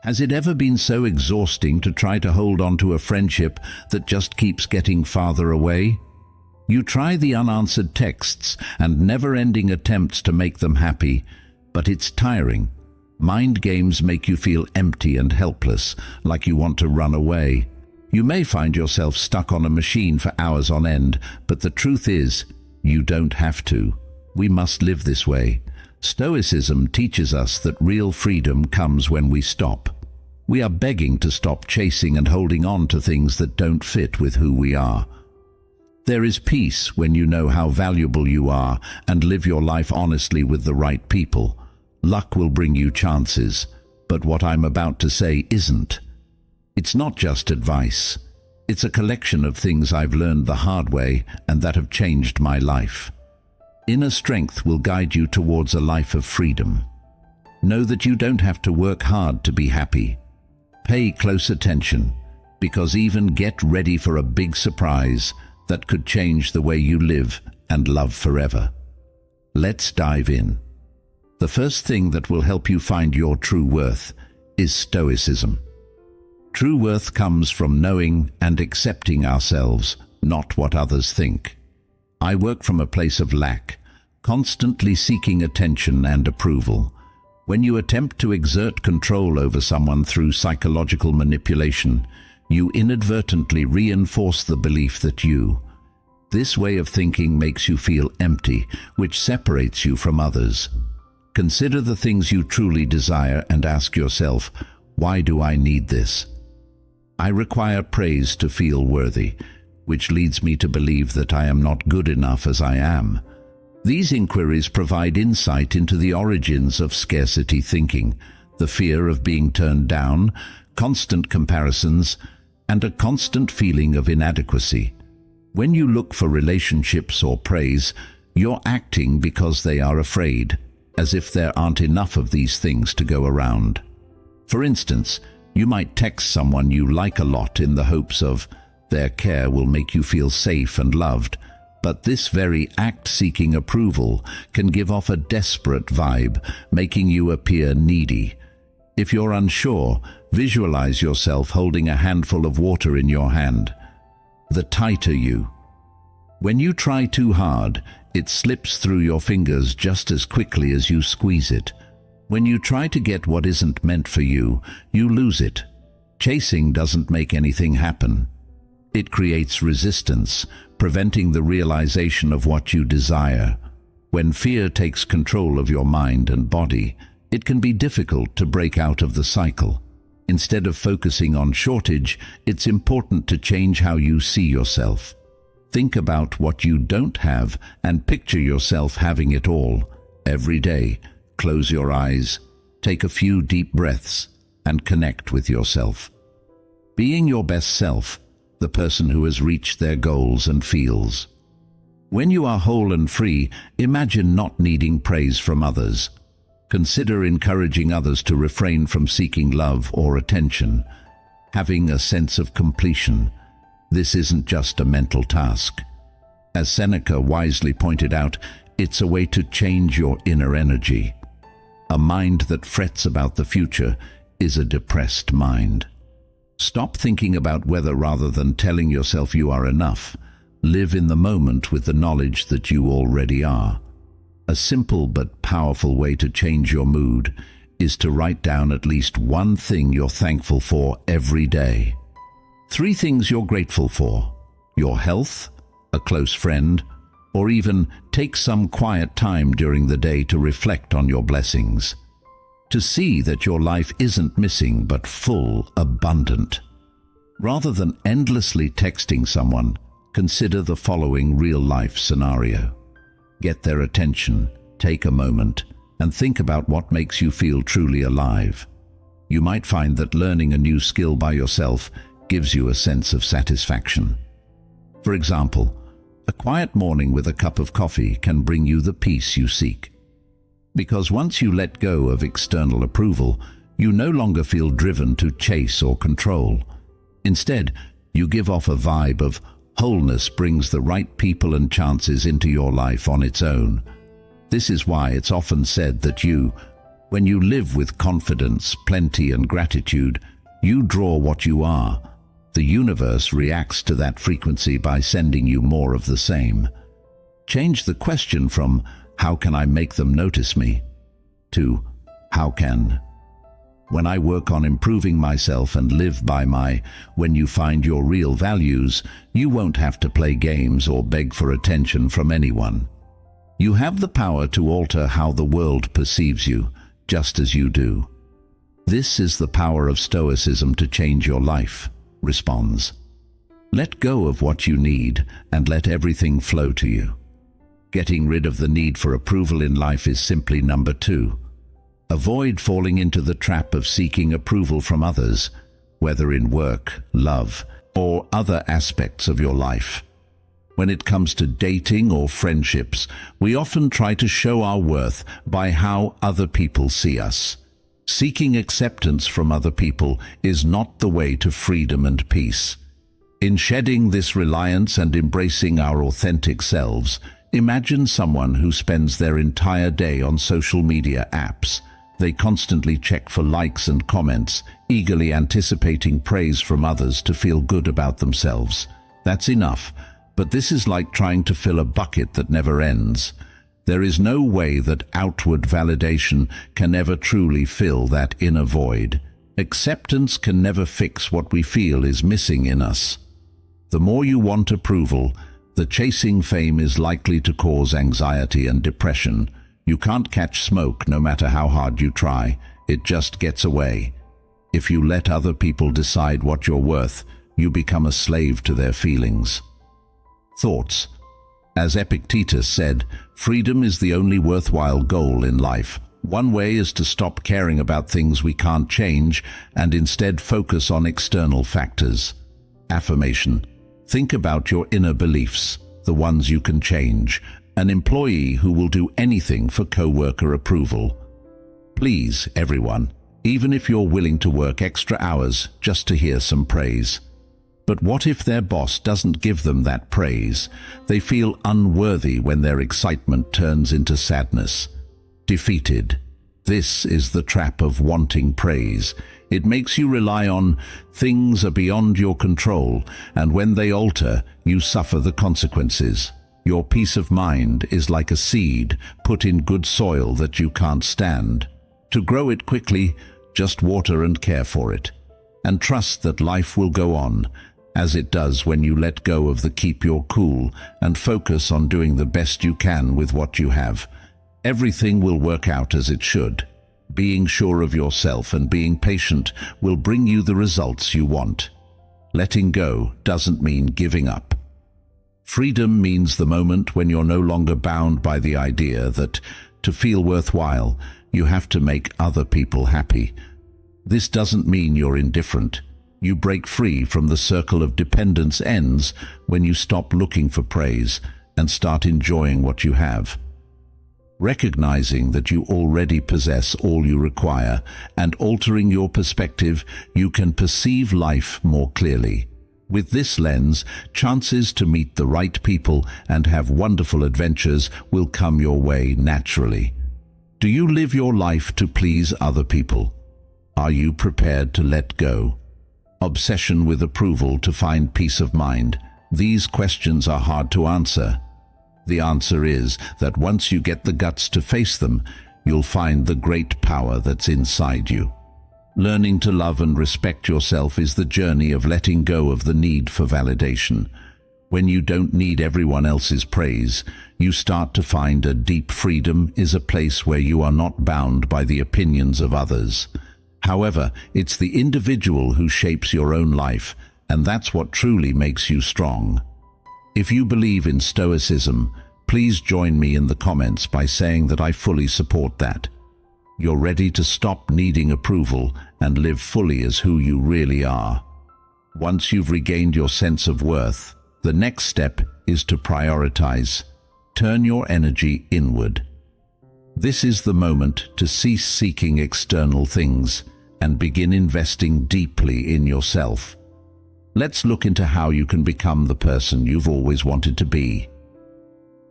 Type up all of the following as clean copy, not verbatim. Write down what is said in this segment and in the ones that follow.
Has it ever been so exhausting to try to hold on to a friendship that just keeps getting farther away? You try the unanswered texts and never-ending attempts to make them happy, but it's tiring. Mind games make you feel empty and helpless, like you want to run away. You may find yourself stuck on a machine for hours on end, but the truth is, you don't have to. We must live this way. Stoicism teaches us that real freedom comes when we stop. We are begging to stop chasing and holding on to things that don't fit with who we are. There is peace when you know how valuable you are and live your life honestly with the right people. Luck will bring you chances, but what I'm about to say isn't. It's not just advice. It's a collection of things I've learned the hard way and that have changed my life. Inner strength will guide you towards a life of freedom. Know that you don't have to work hard to be happy. Pay close attention, because even get ready for a big surprise that could change the way you live and love forever. Let's dive in. The first thing that will help you find your true worth is Stoicism. True worth comes from knowing and accepting ourselves, not what others think. I work from a place of lack, constantly seeking attention and approval. When you attempt to exert control over someone through psychological manipulation, you inadvertently reinforce the belief that this way of thinking makes you feel empty, which separates you from others. Consider the things you truly desire and ask yourself, why do I need this? I require praise to feel worthy, which leads me to believe that I am not good enough as I am. These inquiries provide insight into the origins of scarcity thinking, the fear of being turned down, constant comparisons, and a constant feeling of inadequacy. When you look for relationships or praise, you're acting because they are afraid, as if there aren't enough of these things to go around. For instance, you might text someone you like a lot in the hopes of their care will make you feel safe and loved, but this very act seeking approval can give off a desperate vibe, making you appear needy. If you're unsure, visualize yourself holding a handful of water in your hand. The tighter you. When you try too hard, it slips through your fingers just as quickly as you squeeze it. When you try to get what isn't meant for you, you lose it. Chasing doesn't make anything happen. It creates resistance, preventing the realization of what you desire. When fear takes control of your mind and body, it can be difficult to break out of the cycle. Instead of focusing on shortage, it's important to change how you see yourself. Think about what you don't have and picture yourself having it all. Every day, close your eyes, take a few deep breaths, and connect with yourself. Being your best self, the person who has reached their goals and feels. When you are whole and free, imagine not needing praise from others. Consider encouraging others to refrain from seeking love or attention. Having a sense of completion. This isn't just a mental task. As Seneca wisely pointed out, it's a way to change your inner energy. A mind that frets about the future is a depressed mind. Stop thinking about whether rather than telling yourself you are enough. Live in the moment with the knowledge that you already are. A simple but powerful way to change your mood is to write down at least one thing you're thankful for every day. 3 things you're grateful for: your health, a close friend, or even take some quiet time during the day to reflect on your blessings. To see that your life isn't missing but full, abundant. Rather than endlessly texting someone, consider the following real-life scenario. Get their attention, take a moment, and think about what makes you feel truly alive. You might find that learning a new skill by yourself gives you a sense of satisfaction. For example, a quiet morning with a cup of coffee can bring you the peace you seek. Because once you let go of external approval, you no longer feel driven to chase or control. Instead, you give off a vibe of wholeness brings the right people and chances into your life on its own. This is why it's often said that you When you live with confidence, plenty, and gratitude, you draw what you are. The universe reacts to that frequency by sending you more of the same. Change the question from, "How can I make them notice me?" to, "How can?" When I work on improving myself and live by when you find your real values, you won't have to play games or beg for attention from anyone. You have the power to alter how the world perceives you, just as you do. This is the power of Stoicism to change your life. Responds. Let go of what you need and let everything flow to you. Getting rid of the need for approval in life is simply number 2. Avoid falling into the trap of seeking approval from others, whether in work, love, or other aspects of your life. When it comes to dating or friendships, we often try to show our worth by how other people see us. Seeking acceptance from other people is not the way to freedom and peace. In shedding this reliance and embracing our authentic selves, imagine someone who spends their entire day on social media apps. They constantly check for likes and comments, eagerly anticipating praise from others to feel good about themselves. That's enough, but this is like trying to fill a bucket that never ends. There is no way that outward validation can ever truly fill that inner void. Acceptance can never fix what we feel is missing in us. The more you want approval, the chasing fame is likely to cause anxiety and depression. You can't catch smoke no matter how hard you try. It just gets away. If you let other people decide what you're worth, you become a slave to their feelings. Thoughts. As Epictetus said, freedom is the only worthwhile goal in life. One way is to stop caring about things we can't change and instead focus on external factors. Affirmation. Think about your inner beliefs, the ones you can change. An employee who will do anything for coworker approval. Please, everyone, even if you're willing to work extra hours just to hear some praise. But what if their boss doesn't give them that praise? They feel unworthy when their excitement turns into sadness. Defeated. This is the trap of wanting praise. It makes you rely on things are beyond your control, and when they alter, you suffer the consequences. Your peace of mind is like a seed put in good soil that you can't stand. To grow it quickly, just water and care for it. And trust that life will go on, as it does when you let go of the keep your cool and focus on doing the best you can with what you have. Everything will work out as it should. Being sure of yourself and being patient will bring you the results you want. Letting go doesn't mean giving up. Freedom means the moment when you're no longer bound by the idea that, to feel worthwhile, you have to make other people happy. This doesn't mean you're indifferent. You break free from the circle of dependence ends when you stop looking for praise and start enjoying what you have. Recognizing that you already possess all you require and altering your perspective, you can perceive life more clearly. With this lens, chances to meet the right people and have wonderful adventures will come your way naturally. Do you live your life to please other people? Are you prepared to let go? Obsession with approval to find peace of mind. These questions are hard to answer. The answer is that once you get the guts to face them, you'll find the great power that's inside you. Learning to love and respect yourself is the journey of letting go of the need for validation. When you don't need everyone else's praise, you start to find a deep freedom is a place where you are not bound by the opinions of others. However, it's the individual who shapes your own life, and that's what truly makes you strong. If you believe in Stoicism, please join me in the comments by saying that I fully support that. You're ready to stop needing approval and live fully as who you really are. Once you've regained your sense of worth, the next step is to prioritize. Turn your energy inward. This is the moment to cease seeking external things and begin investing deeply in yourself. Let's look into how you can become the person you've always wanted to be.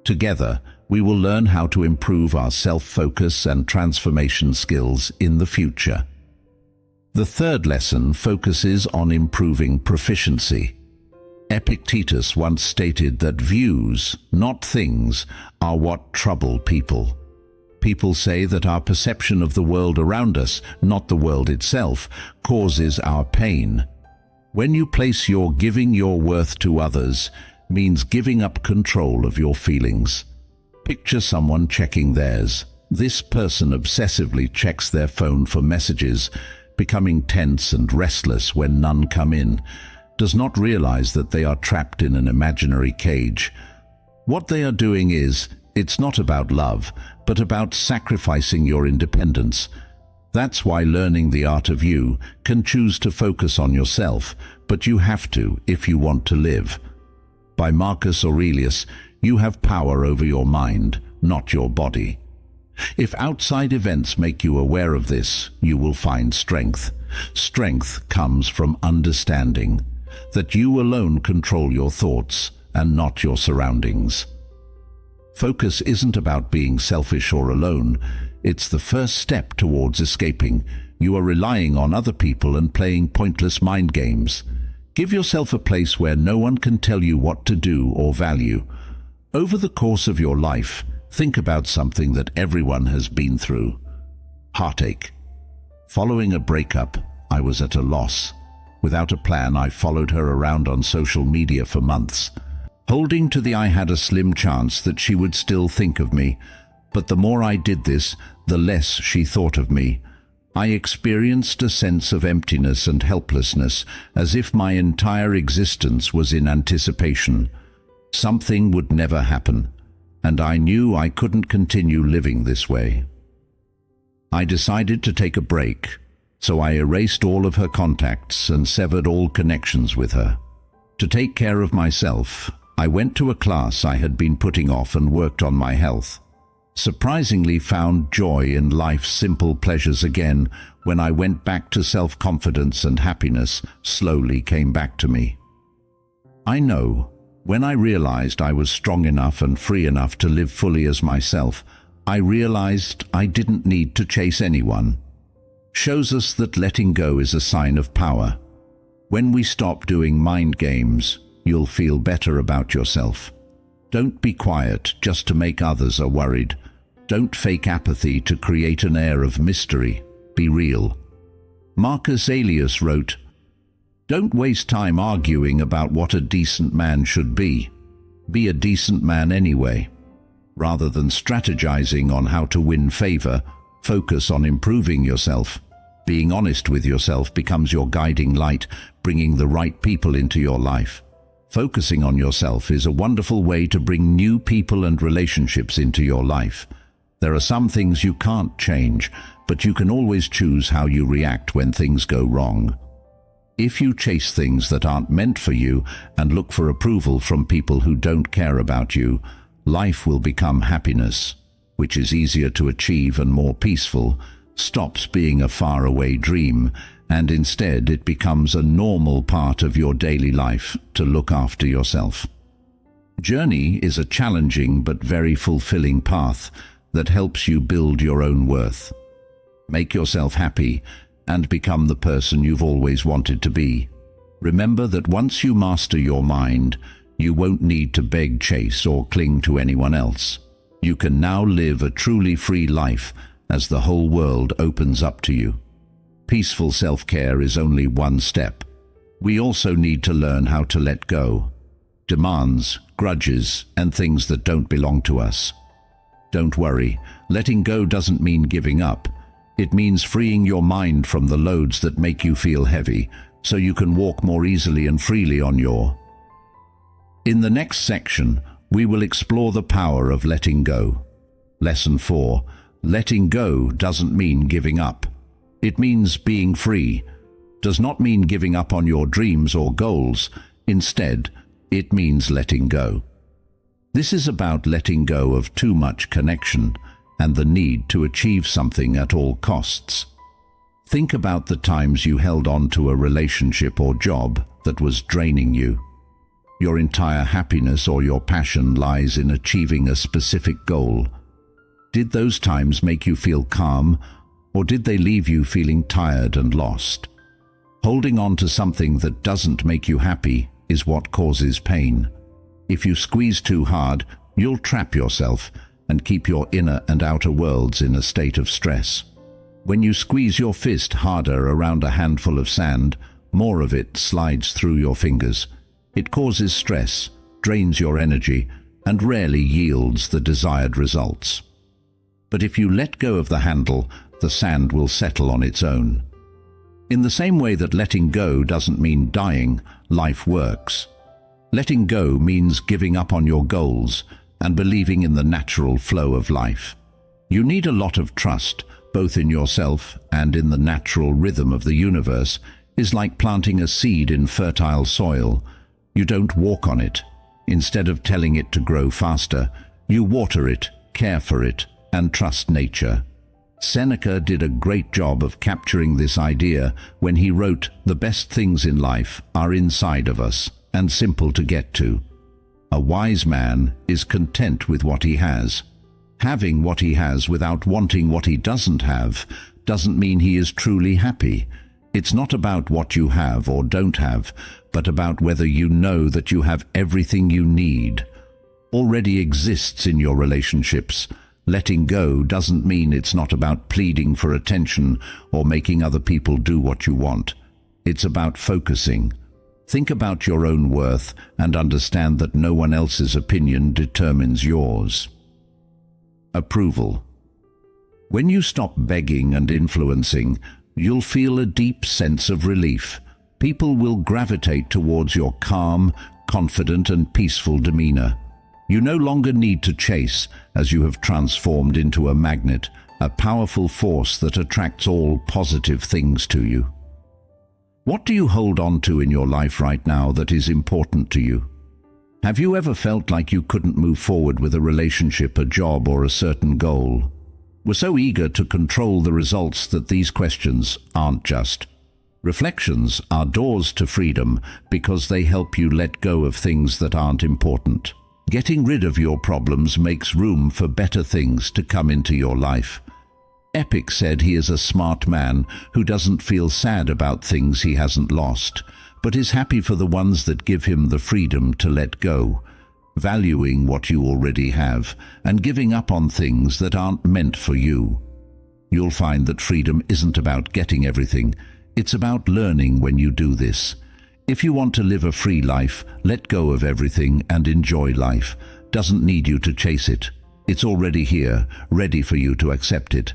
Together, we will learn how to improve our self-focus and transformation skills in the future. The third lesson focuses on improving proficiency. Epictetus once stated that views, not things, are what trouble people. People say that our perception of the world around us, not the world itself, causes our pain. When you place your giving your worth to others, means giving up control of your feelings. Picture someone checking theirs. This person obsessively checks their phone for messages, becoming tense and restless when none come in, does not realize that they are trapped in an imaginary cage. What they are doing is, it's not about love, but about sacrificing your independence. That's why learning the art of you can choose to focus on yourself, but you have to if you want to live. By Marcus Aurelius, you have power over your mind, not your body. If outside events make you aware of this, you will find strength. Strength comes from understanding that you alone control your thoughts and not your surroundings. Focus isn't about being selfish or alone. It's the first step towards escaping. You are relying on other people and playing pointless mind games. Give yourself a place where no one can tell you what to do or value. Over the course of your life, think about something that everyone has been through. Heartache. Following a breakup, I was at a loss. Without a plan, I followed her around on social media for months, holding to the I had a slim chance that she would still think of me. But the more I did this, the less she thought of me. I experienced a sense of emptiness and helplessness, as if my entire existence was in anticipation. Something would never happen, and I knew I couldn't continue living this way. I decided to take a break, so I erased all of her contacts and severed all connections with her. To take care of myself, I went to a class I had been putting off and worked on my health. Surprisingly found joy in life's simple pleasures again. When I went back to self-confidence, and happiness slowly came back to me. I know, when I realized I was strong enough and free enough to live fully as myself, I realized I didn't need to chase anyone. Shows us that letting go is a sign of power. When we stop doing mind games, you'll feel better about yourself. Don't be quiet just to make others are worried. Don't fake apathy to create an air of mystery. Be real. Marcus Aurelius wrote, "Don't waste time arguing about what a decent man should be. Be a decent man anyway." Rather than strategizing on how to win favor, focus on improving yourself. Being honest with yourself becomes your guiding light, bringing the right people into your life. Focusing on yourself is a wonderful way to bring new people and relationships into your life. There are some things you can't change, but you can always choose how you react when things go wrong. If you chase things that aren't meant for you and look for approval from people who don't care about you, life will become happiness, which is easier to achieve and more peaceful, stops being a faraway dream, and instead it becomes a normal part of your daily life to look after yourself. Journey is a challenging but very fulfilling path that helps you build your own worth. Make yourself happy and become the person you've always wanted to be. Remember that once you master your mind, you won't need to beg, chase, or cling to anyone else. You can now live a truly free life as the whole world opens up to you. Peaceful self-care is only one step. We also need to learn how to let go. Demands, grudges, and things that don't belong to us. Don't worry, letting go doesn't mean giving up. It means freeing your mind from the loads that make you feel heavy, so you can walk more easily and freely on your. In the next section, we will explore the power of letting go. Lesson 4. Letting go doesn't mean giving up. It means being free. Does not mean giving up on your dreams or goals. Instead, it means letting go. This is about letting go of too much connection and the need to achieve something at all costs. Think about the times you held on to a relationship or job that was draining you. Your entire happiness or your passion lies in achieving a specific goal. Did those times make you feel calm, or did they leave you feeling tired and lost? Holding on to something that doesn't make you happy is what causes pain. If you squeeze too hard, you'll trap yourself and keep your inner and outer worlds in a state of stress. When you squeeze your fist harder around a handful of sand, more of it slides through your fingers. It causes stress, drains your energy, and rarely yields the desired results. But if you let go of the handle, the sand will settle on its own. In the same way that letting go doesn't mean dying, life works. Letting go means giving up on your goals and believing in the natural flow of life. You need a lot of trust, both in yourself and in the natural rhythm of the universe. Is like planting a seed in fertile soil. You don't walk on it. Instead of telling it to grow faster, you water it, care for it, and trust nature. Seneca did a great job of capturing this idea when he wrote, "The best things in life are inside of us and simple to get to. A wise man is content with what he has. Having what he has without wanting what he doesn't have doesn't mean he is truly happy. It's not about what you have or don't have, but about whether you know that you have everything you need. Already exists in your relationships. Letting go doesn't mean it's not about pleading for attention or making other people do what you want. It's about focusing. Think about your own worth and understand that no one else's opinion determines yours." Approval. When you stop begging and influencing, you'll feel a deep sense of relief. People will gravitate towards your calm, confident, and peaceful demeanor. You no longer need to chase, as you have transformed into a magnet, a powerful force that attracts all positive things to you. What do you hold on to in your life right now that is important to you? Have you ever felt like you couldn't move forward with a relationship, a job, or a certain goal? We're so eager to control the results that these questions aren't just. Reflections are doors to freedom because they help you let go of things that aren't important. Getting rid of your problems makes room for better things to come into your life. Epic said he is a smart man who doesn't feel sad about things he hasn't lost, but is happy for the ones that give him the freedom to let go, valuing what you already have and giving up on things that aren't meant for you. You'll find that freedom isn't about getting everything, it's about learning when you do this. If you want to live a free life, let go of everything and enjoy life. Doesn't need you to chase it. It's already here, ready for you to accept it.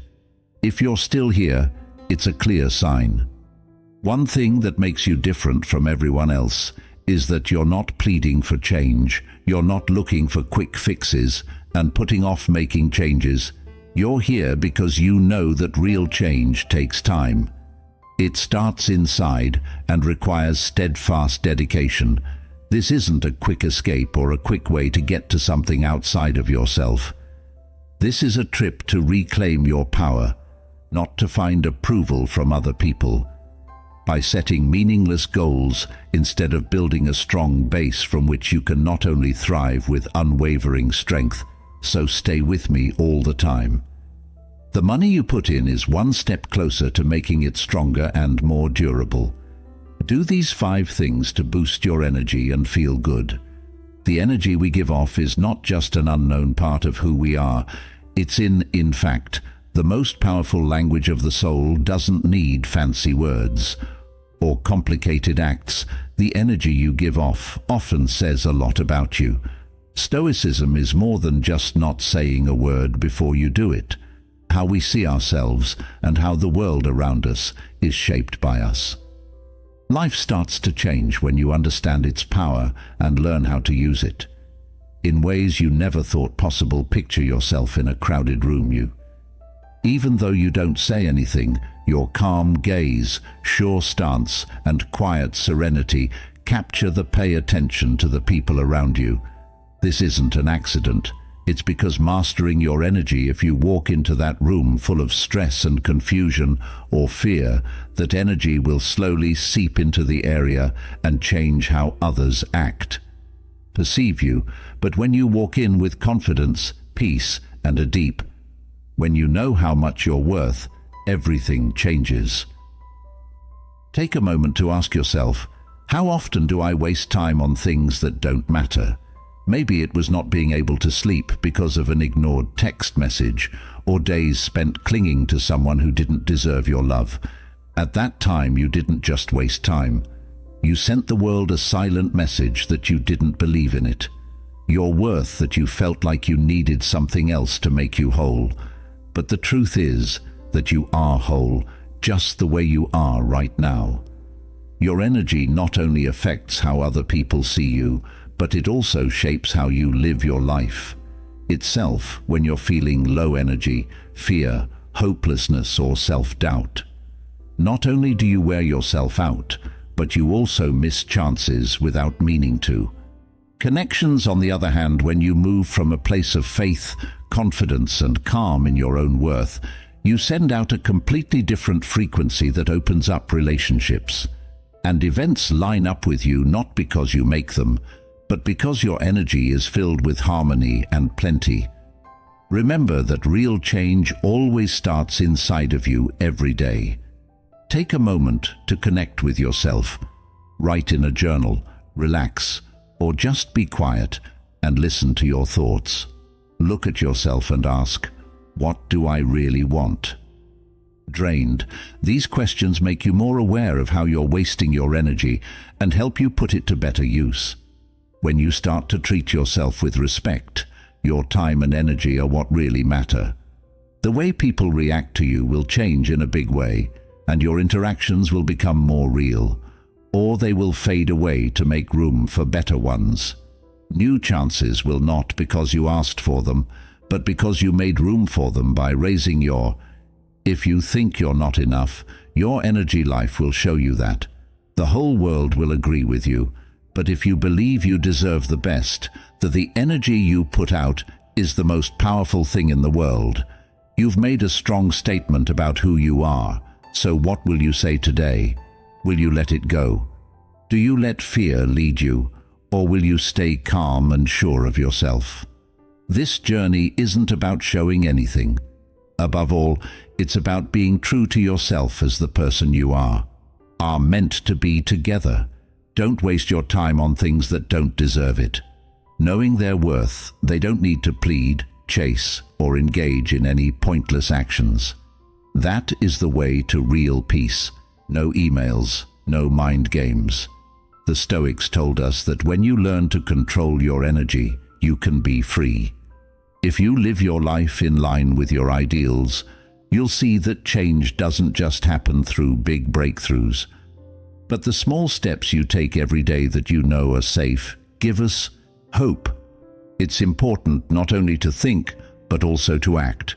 If you're still here, it's a clear sign. One thing that makes you different from everyone else is that you're not pleading for change. You're not looking for quick fixes and putting off making changes. You're here because you know that real change takes time. It starts inside and requires steadfast dedication. This isn't a quick escape or a quick way to get to something outside of yourself. This is a trip to reclaim your power, not to find approval from other people. By setting meaningless goals instead of building a strong base from which you can not only thrive with unwavering strength, so stay with me all the time. The money you put in is one step closer to making it stronger and more durable. Do these 5 things to boost your energy and feel good. The energy we give off is not just an unknown part of who we are. It's in fact, the most powerful language of the soul doesn't need fancy words or complicated acts. The energy you give off often says a lot about you. Stoicism is more than just not saying a word before you do it. How we see ourselves and how the world around us is shaped by us. Life starts to change when you understand its power and learn how to use it. In ways you never thought possible, picture yourself in a crowded room. Even though you don't say anything, your calm gaze, sure stance, and quiet serenity capture pay attention to the people around you. This isn't an accident. It's because mastering your energy. If you walk into that room full of stress and confusion or fear, that energy will slowly seep into the area and change how others act. perceive you, but when you walk in with confidence, peace, and a deep, when you know how much you're worth, everything changes. Take a moment to ask yourself, how often do I waste time on things that don't matter? Maybe it was not being able to sleep because of an ignored text message, or days spent clinging to someone who didn't deserve your love. At that time, you didn't just waste time. You sent the world a silent message that you didn't believe in it. Your worth, that you felt like you needed something else to make you whole. But the truth is that you are whole, just the way you are right now. Your energy not only affects how other people see you, but it also shapes how you live your life itself when you're feeling low energy, fear, hopelessness, or self-doubt. Not only do you wear yourself out, but you also miss chances without meaning to. Connections, on the other hand, when you move from a place of faith, confidence, and calm in your own worth, you send out a completely different frequency that opens up relationships. And events line up with you not because you make them, but because your energy is filled with harmony and plenty. Remember that real change always starts inside of you every day. Take a moment to connect with yourself. Write in a journal, relax, or just be quiet and listen to your thoughts. Look at yourself and ask, what do I really want? Drained. These questions make you more aware of how you're wasting your energy and help you put it to better use. When you start to treat yourself with respect, your time and energy are what really matter. The way people react to you will change in a big way, and your interactions will become more real, or they will fade away to make room for better ones. New chances will not because you asked for them, but because you made room for them by raising your. If you think you're not enough, your energy life will show you that. The whole world will agree with you. But if you believe you deserve the best, that the energy you put out is the most powerful thing in the world, you've made a strong statement about who you are. So what will you say today? Will you let it go? Do you let fear lead you, or will you stay calm and sure of yourself? This journey isn't about showing anything. Above all, it's about being true to yourself as the person you are meant to be together. Don't waste your time on things that don't deserve it. Knowing their worth, they don't need to plead, chase, or engage in any pointless actions. That is the way to real peace. No emails, no mind games. The Stoics told us that when you learn to control your energy, you can be free. If you live your life in line with your ideals, you'll see that change doesn't just happen through big breakthroughs, but the small steps you take every day that you know are safe give us hope. It's important not only to think, but also to act.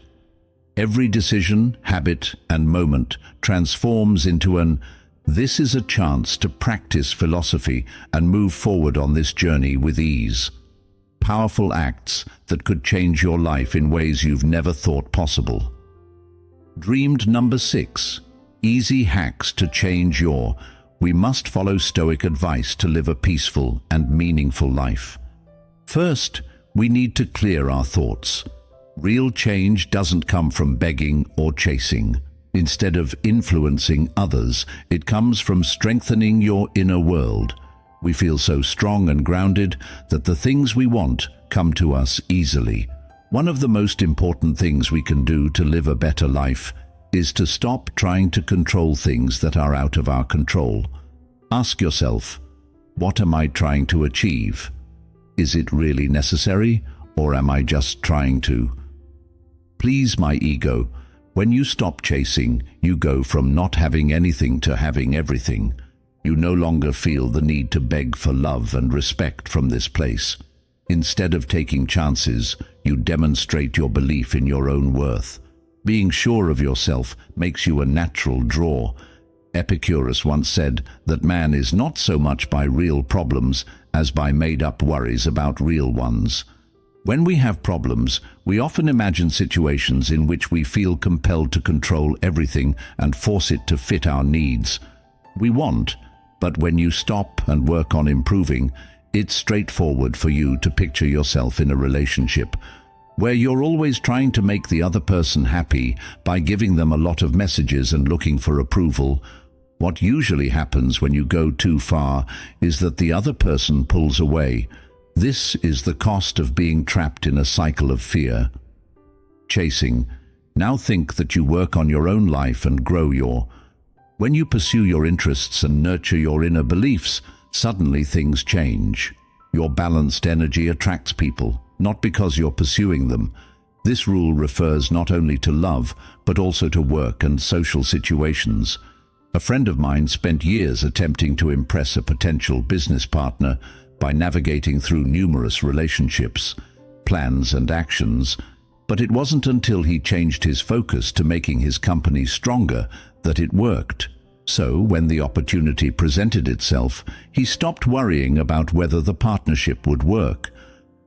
Every decision, habit, and moment transforms into this is a chance to practice philosophy and move forward on this journey with ease. Powerful acts that could change your life in ways you've never thought possible. Dreamed number 6. Easy hacks to change your. We must follow Stoic advice to live a peaceful and meaningful life. First, we need to clear our thoughts. Real change doesn't come from begging or chasing. Instead of influencing others, it comes from strengthening your inner world. We feel so strong and grounded that the things we want come to us easily. One of the most important things we can do to live a better life is to stop trying to control things that are out of our control. Ask yourself, what am I trying to achieve? Is it really necessary, or am I just trying to please my ego? When you stop chasing, you go from not having anything to having everything. You no longer feel the need to beg for love and respect from this place. Instead of taking chances, you demonstrate your belief in your own worth. Being sure of yourself makes you a natural draw. Epicurus once said that man is not so much by real problems as by made-up worries about real ones. When we have problems, we often imagine situations in which we feel compelled to control everything and force it to fit our needs. We want, but when you stop and work on improving, It's straightforward for you to picture yourself in a relationship where you're always trying to make the other person happy by giving them a lot of messages and looking for approval. What usually happens when you go too far is that the other person pulls away. This is the cost of being trapped in a cycle of fear. Chasing. Now think that you work on your own life and grow your. When you pursue your interests and nurture your inner beliefs, suddenly things change. Your balanced energy attracts people, not because you're pursuing them. This rule refers not only to love, but also to work and social situations. A friend of mine spent years attempting to impress a potential business partner by navigating through numerous relationships, plans and actions, but it wasn't until he changed his focus to making his company stronger that it worked. So, when the opportunity presented itself, he stopped worrying about whether the partnership would work.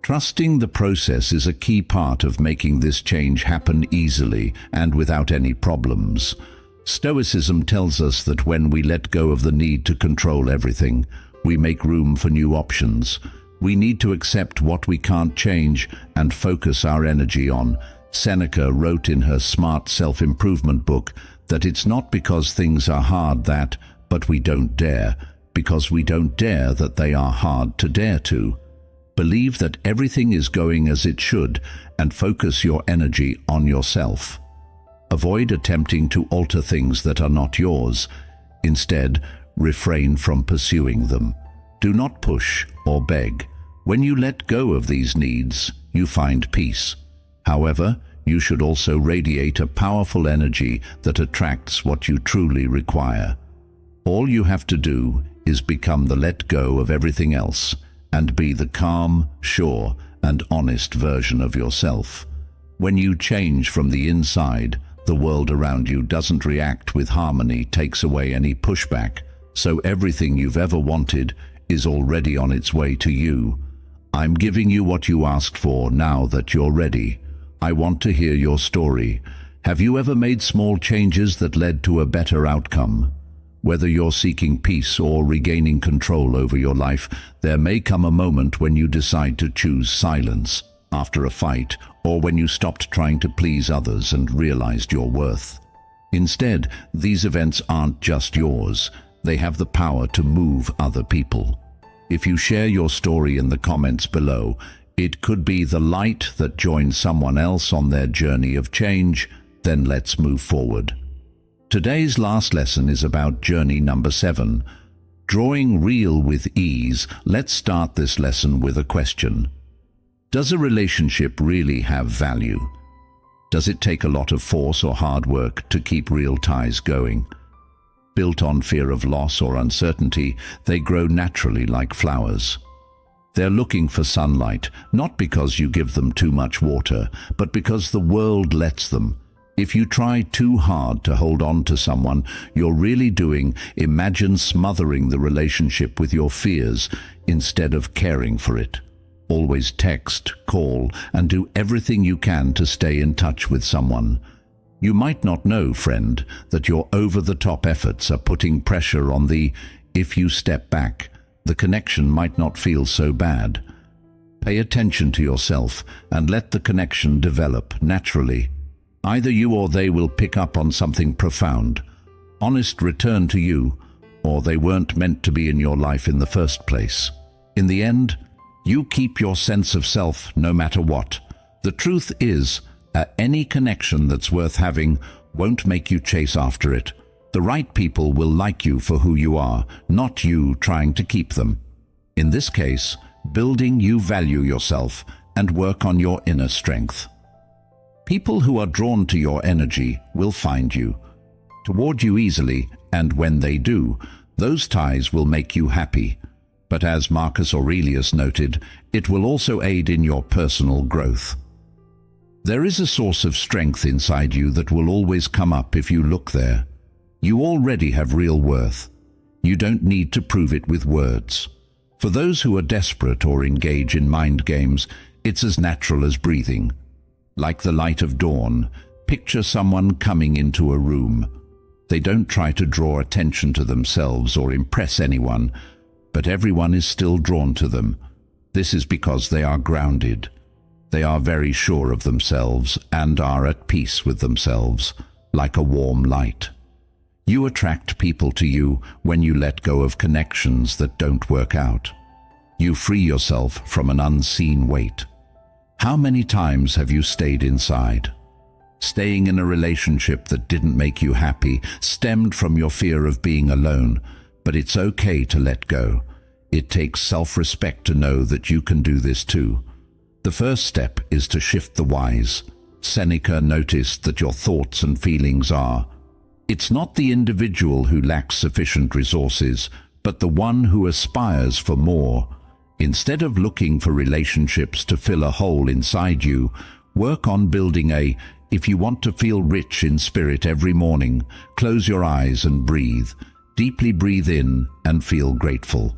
Trusting the process is a key part of making this change happen easily and without any problems. Stoicism tells us that when we let go of the need to control everything, we make room for new options. We need to accept what we can't change and focus our energy on. Seneca wrote in her smart self-improvement book that it's not because things are hard but we don't dare, because we don't dare that they are hard to dare to. Believe that everything is going as it should and focus your energy on yourself. Avoid attempting to alter things that are not yours. Instead, refrain from pursuing them. Do not push or beg. When you let go of these needs, you find peace. However, you should also radiate a powerful energy that attracts what you truly require. All you have to do is become the let go of everything else and be the calm, sure, and honest version of yourself. When you change from the inside, the world around you doesn't react with harmony, takes away any pushback, so everything you've ever wanted is already on its way to you. I'm giving you what you asked for now that you're ready. I want to hear your story. Have you ever made small changes that led to a better outcome? Whether you're seeking peace or regaining control over your life, there may come a moment when you decide to choose silence after a fight, or when you stopped trying to please others and realized your worth. Instead, these events aren't just yours. They have the power to move other people. If you share your story in the comments below, it could be the light that joins someone else on their journey of change. Then let's move forward. Today's last lesson is about journey number 7, drawing real with ease. Let's start this lesson with a question. Does a relationship really have value? Does it take a lot of force or hard work to keep real ties going? Built on fear of loss or uncertainty, they grow naturally like flowers. They're looking for sunlight, not because you give them too much water, but because the world lets them. If you try too hard to hold on to someone you're really doing, imagine smothering the relationship with your fears instead of caring for it. Always text, call, and do everything you can to stay in touch with someone. You might not know, friend, that your over-the-top efforts are putting pressure on if you step back, the connection might not feel so bad. Pay attention to yourself and let the connection develop naturally. Either you or they will pick up on something profound, honest return to you, or they weren't meant to be in your life in the first place. In the end, you keep your sense of self no matter what. The truth is, any connection that's worth having won't make you chase after it. The right people will like you for who you are, not you trying to keep them. In this case, building you value yourself and work on your inner strength. People who are drawn to your energy will find you, toward you easily, and when they do, those ties will make you happy. But as Marcus Aurelius noted, it will also aid in your personal growth. There is a source of strength inside you that will always come up if you look there. You already have real worth. You don't need to prove it with words. For those who are desperate or engage in mind games, it's as natural as breathing. Like the light of dawn, picture someone coming into a room. They don't try to draw attention to themselves or impress anyone. but everyone is still drawn to them. This is because they are grounded. They are very sure of themselves and are at peace with themselves, like a warm light. You attract people to you when you let go of connections that don't work out. You free yourself from an unseen weight. How many times have you stayed inside? Staying in a relationship that didn't make you happy stemmed from your fear of being alone, but it's okay to let go. It takes self-respect to know that you can do this too. The first step is to shift the whys. Seneca noticed that your thoughts and feelings are, it's not the individual who lacks sufficient resources, but the one who aspires for more. Instead of looking for relationships to fill a hole inside you, work on building if you want to feel rich in spirit every morning, close your eyes and breathe. Deeply breathe in and feel grateful.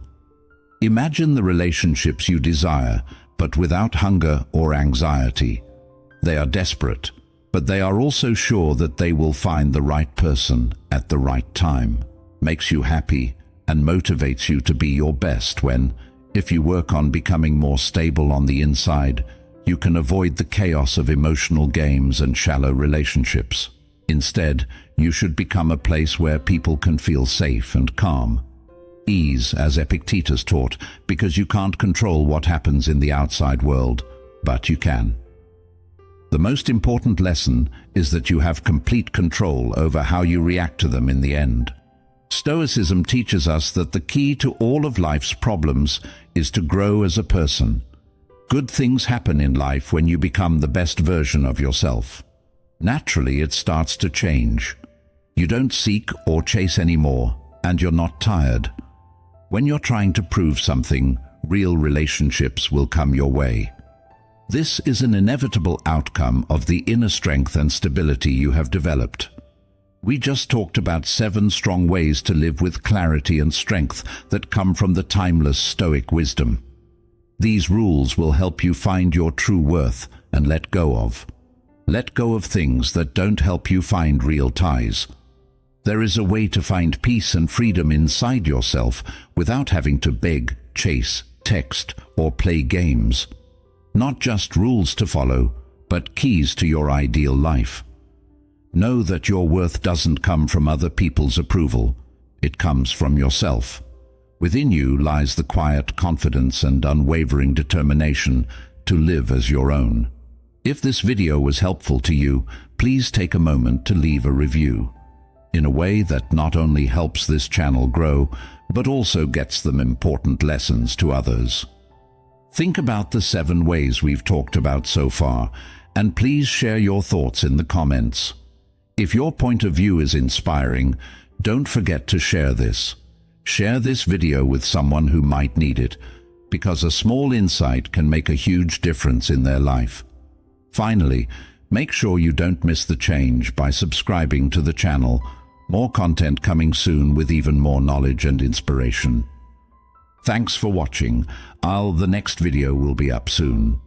Imagine the relationships you desire, but without hunger or anxiety. They are desperate, but they are also sure that they will find the right person at the right time. Makes you happy and motivates you to be your best when, if you work on becoming more stable on the inside, you can avoid the chaos of emotional games and shallow relationships. Instead, you should become a place where people can feel safe and calm. Ease, as Epictetus taught, because you can't control what happens in the outside world, but you can. The most important lesson is that you have complete control over how you react to them in the end. Stoicism teaches us that the key to all of life's problems is to grow as a person. Good things happen in life when you become the best version of yourself. Naturally, it starts to change. You don't seek or chase anymore, and you're not tired. When you're trying to prove something, real relationships will come your way. This is an inevitable outcome of the inner strength and stability you have developed. We just talked about 7 strong ways to live with clarity and strength that come from the timeless Stoic wisdom. These rules will help you find your true worth and let go of. Let go of things that don't help you find real ties. There is a way to find peace and freedom inside yourself without having to beg, chase, text, or play games. Not just rules to follow, but keys to your ideal life. Know that your worth doesn't come from other people's approval. It comes from yourself. Within you lies the quiet confidence and unwavering determination to live as your own. If this video was helpful to you, please take a moment to leave a review. In a way that not only helps this channel grow, but also gets them important lessons to others. Think about the 7 ways we've talked about so far, and please share your thoughts in the comments. If your point of view is inspiring, don't forget to share this. Share this video with someone who might need it, because a small insight can make a huge difference in their life. Finally, make sure you don't miss the change by subscribing to the channel. More content coming soon with even more knowledge and inspiration. Thanks for watching. The next video will be up soon.